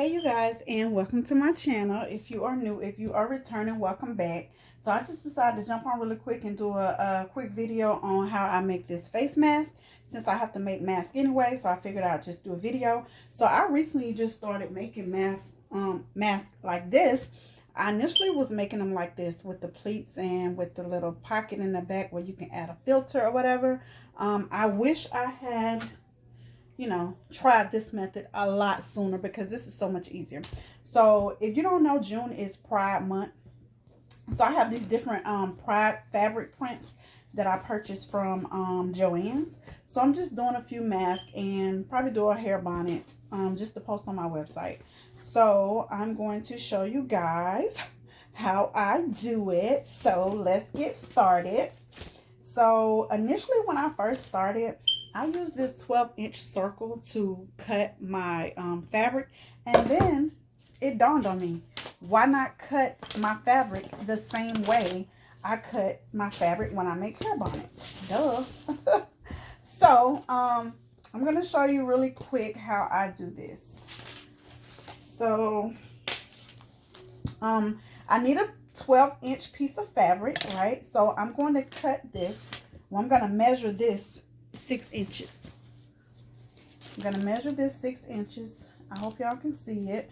Hey you guys, and welcome to my channel. If you are new, if you are returning, welcome back. So I just decided to jump on really quick and do a quick video on how I make this face mask, since I have to make masks anyway. So I figured I'd just do a video. So I recently just started making masks like this. I initially was making them like this with the pleats and with the little pocket in the back where you can add a filter or whatever. I wish I had tried this method a lot sooner, because this is so much easier. So if you don't know, June is Pride month. So I have these different Pride fabric prints that I purchased from Joann's. So I'm just doing a few masks and probably do a hair bonnet just to post on my website. So I'm going to show you guys how I do it. So let's get started. So initially when I first started, I used this 12-inch circle to cut my fabric, and then it dawned on me, why not cut my fabric the same way I cut my fabric when I make hair bonnets? Duh. So I'm going to show you really quick how I do this. So I need a 12-inch piece of fabric, right? So I'm going to cut this. Well, I'm going to measure this 6 inches. I'm going to measure this 6 inches. I hope y'all can see it.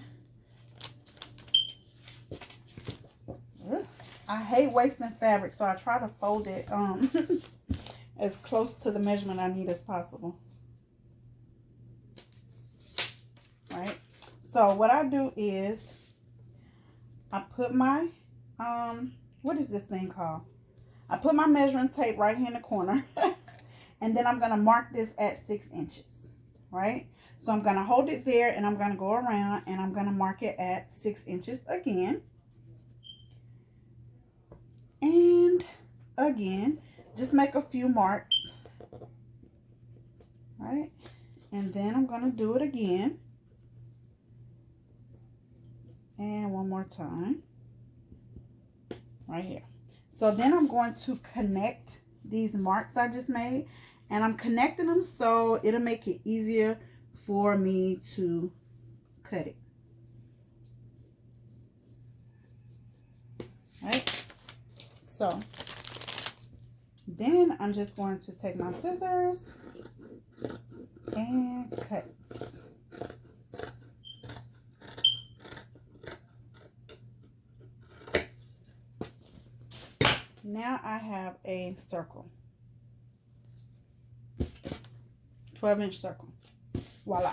I hate wasting fabric, so I try to fold it as close to the measurement I need as possible. Right? So what I do is I put my, what is this thing called? I put my measuring tape right here in the corner. And then I'm going to mark this at 6 inches, right? So I'm going to hold it there, and I'm going to go around, and I'm going to mark it at 6 inches again. And again, just make a few marks, right? And then I'm going to do it again. And one more time, right here. So then I'm going to connect these marks I just made, and I'm connecting them so it'll make it easier for me to cut it. Right? So then I'm just going to take my scissors and cut. Now I have a circle. 12-inch circle. Voila.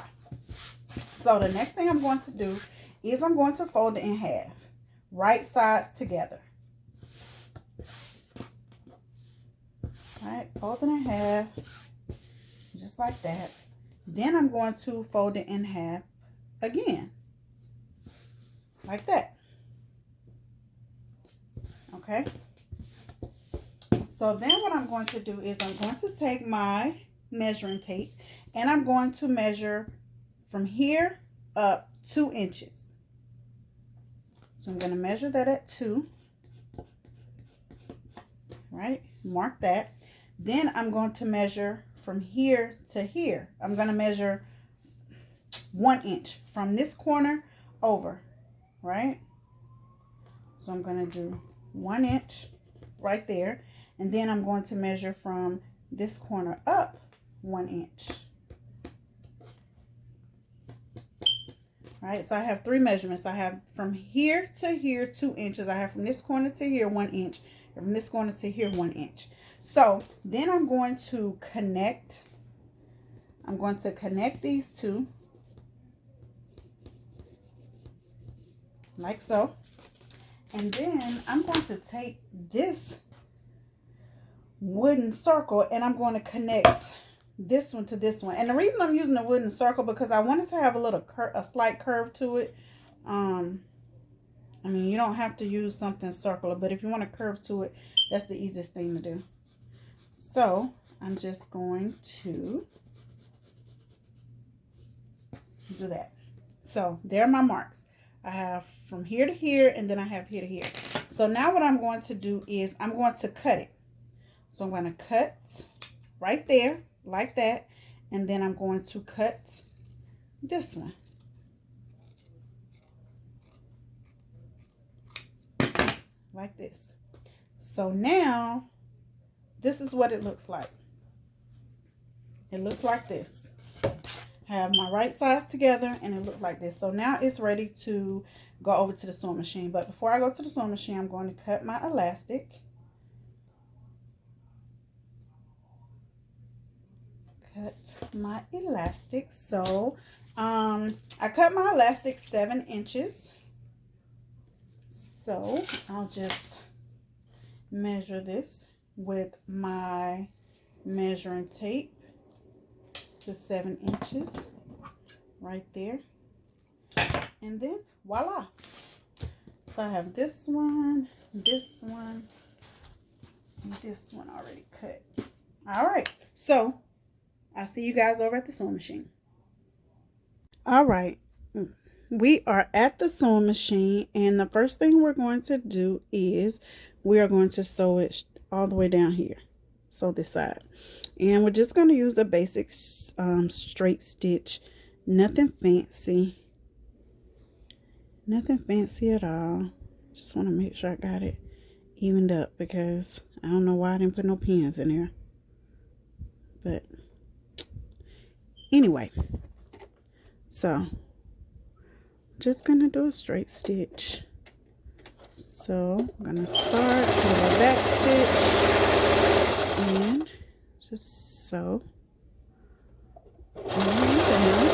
So the next thing I'm going to do is I'm going to fold it in half. Right sides together. Alright, fold it in half. Just like that. Then I'm going to fold it in half again. Like that. Okay. So then what I'm going to do is I'm going to take my measuring tape, and I'm going to measure from here up 2 inches. So I'm going to measure that at 2. Right? Mark that. Then I'm going to measure from here to here. I'm going to measure 1 inch from this corner over. Right? So I'm going to do 1 inch right there. And then I'm going to measure from this corner up 1 inch. All right, so I have 3 measurements. I have from here to here 2 inches. I have from this corner to here 1 inch. And from this corner to here 1 inch. So then I'm going to connect. I'm going to connect these two. Like so. And then I'm going to take this wooden circle, and I'm going to connect this one to this one. And the reason I'm using the wooden circle, because I want it to have a slight curve to it. I mean, you don't have to use something circular, but if you want a curve to it, that's the easiest thing to do. So I'm just going to do that. So there are my marks. I have from here to here, and then I have here to here. So now what I'm going to do is I'm going to cut it. So I'm going to cut right there like that, and then I'm going to cut this one. like this. So now this is what it looks like. It looks like this. I have my right sides together and it looked like this. So now it's ready to go over to the sewing machine. But before I go to the sewing machine, I'm going to cut my elastic. So I cut my elastic 7 inches. So I'll just measure this with my measuring tape to 7 inches right there, and then voila. So I have this one, and this one already cut. All right, so I'll see you guys over at the sewing machine. All right, we are at the sewing machine, and the first thing we're going to do is we are going to sew it all the way down here. Sew this side, and we're just going to use a basic straight stitch. Nothing fancy at all. Just want to make sure I got it evened up, because I don't know why I didn't put no pins in here, but anyway, so just gonna do a straight stitch. So I'm gonna start with a back stitch and just sew down.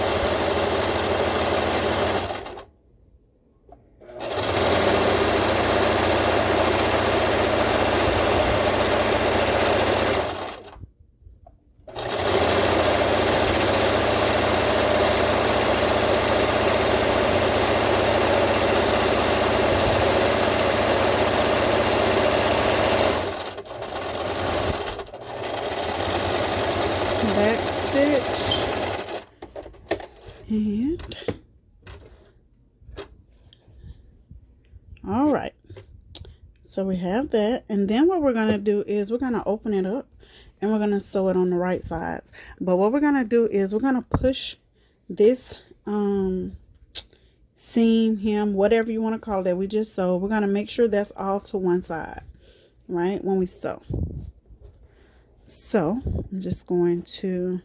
Back stitch and all right, so we have that, and then what we're going to do is we're going to open it up and we're going to sew it on the right sides. But what we're going to do is we're going to push this seam, hem, whatever you want to call it, that we just sewed. We're going to make sure that's all to one side, right, when we sew. So I'm just going to,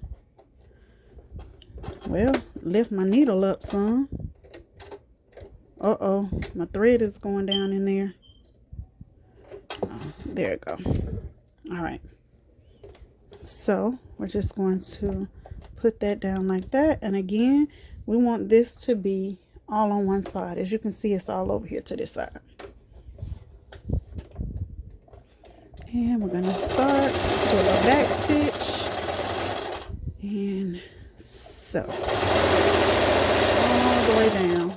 well, lift my needle up some. Uh-oh, my thread is going down in there. Oh, there it go. All right. So we're just going to put that down like that. And again, we want this to be all on one side. As you can see, it's all over here to this side. And we're going to start with a back stitch and sew all the way down.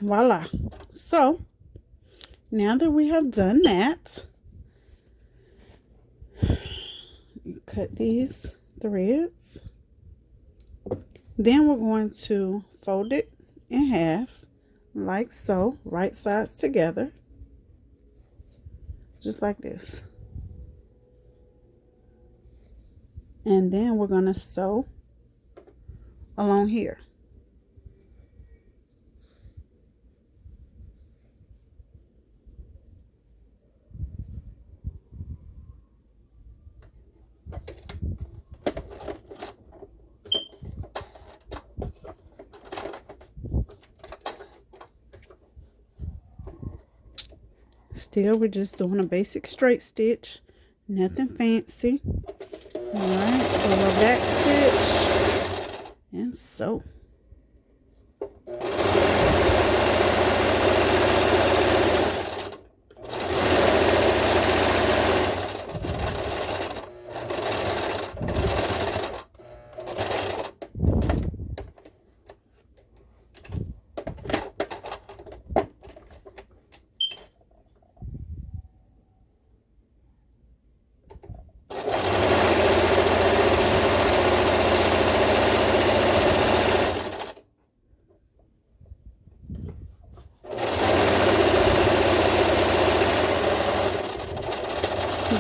Voila. So now that we have done that, you cut these threads. Then we're going to fold it in half like so, right sides together, just like this. And then we're going to sew along here. Still, we're just doing a basic straight stitch, nothing fancy. All right, pull a back stitch and sew.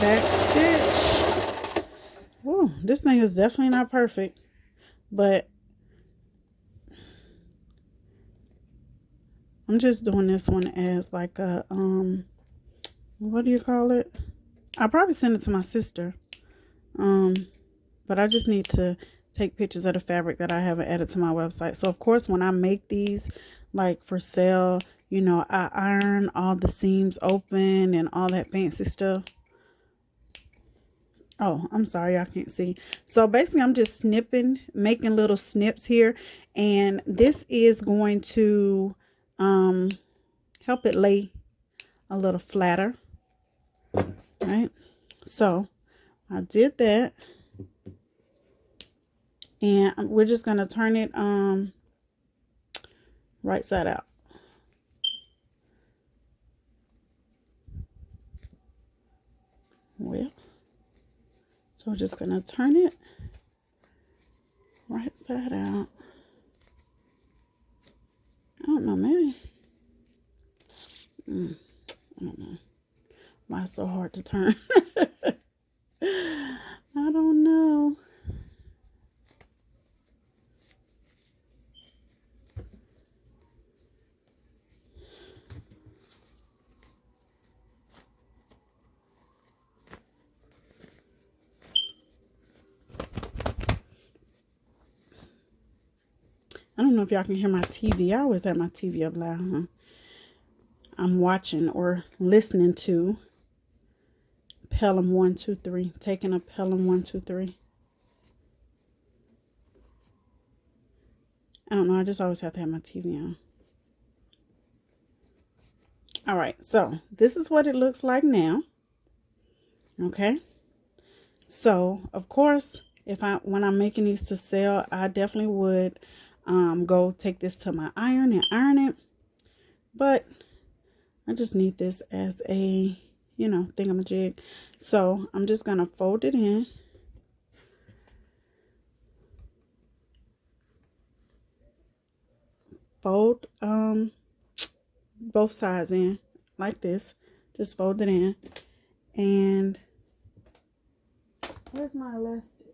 back stitch. Ooh, this thing is definitely not perfect, but I'm just doing this one as like a what do you call it? I'll probably send it to my sister. But I just need to take pictures of the fabric that I haven't added to my website. So of course, when I make these like for sale, you know, I iron all the seams open and all that fancy stuff. Oh, I'm sorry, I can't see. So basically I'm just snipping, making little snips here, and this is going to help it lay a little flatter, right? So I did that, and we're just going to turn it right side out. Well, so we're just gonna turn it right side out. I don't know, maybe. I don't know. Why it's so hard to turn? I don't know. I don't know if y'all can hear my TV. I always have my TV up loud, huh? I'm watching or listening to Pelham 123, taking a Pelham 123. I don't know. I just always have to have my TV on. All right. So this is what it looks like now. Okay. So of course, when I'm making these to sell, I definitely would go take this to my iron and iron it. But I just need this as a, you know, thingamajig. So I'm just gonna fold it in. Fold both sides in like this. Just fold it in. And where's my elastic?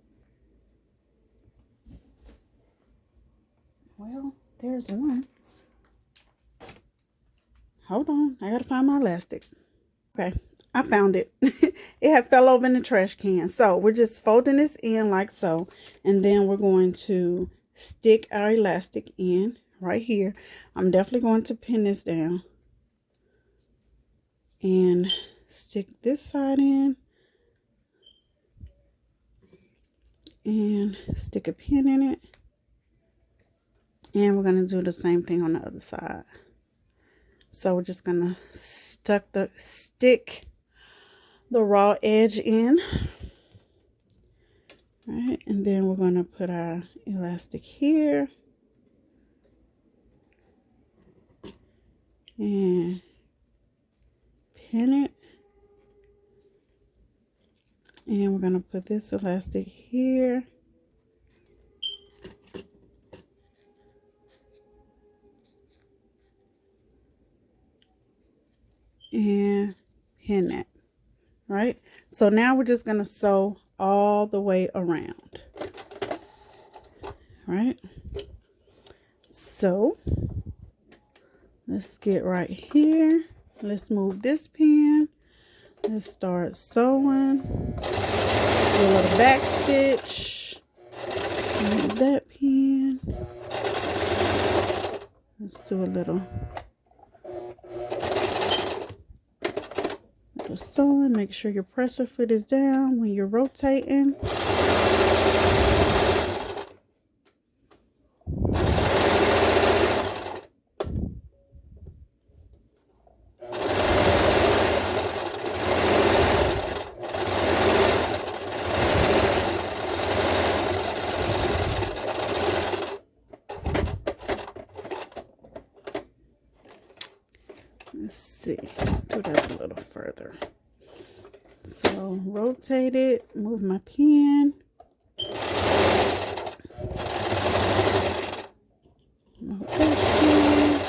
Well, there's one. Hold on, I gotta find my elastic. Okay, I found it. It had fell over in the trash can. So we're just folding this in like so. And then we're going to stick our elastic in right here. I'm definitely going to pin this down. And stick this side in. And stick a pin in it. And we're going to do the same thing on the other side. So we're just going to stick the raw edge in. All right, and then we're going to put our elastic here. And pin it. And we're going to put this elastic here. And pin that. Right? So now we're just going to sew all the way around. Right? So let's get right here. Let's move this pin. Let's start sewing. Do a little back stitch. Move that pin. Let's do a little sewing. Make sure your presser foot is down when you're rotating. Let's see, do that a little further. So rotate it, move my pin. Move that pin.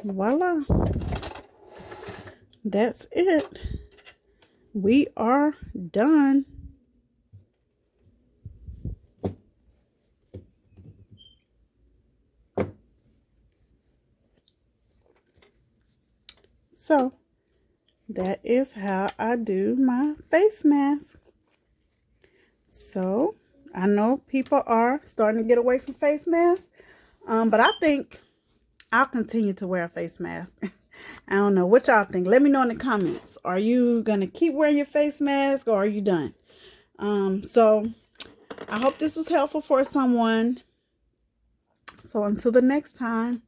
Voila. That's it. We are done. So that is how I do my face mask. So I know people are starting to get away from face masks, but I think I'll continue to wear a face mask. I don't know what y'all think. Let me know in the comments. Are you gonna keep wearing your face mask, or are you done? So I hope this was helpful for someone. So until the next time,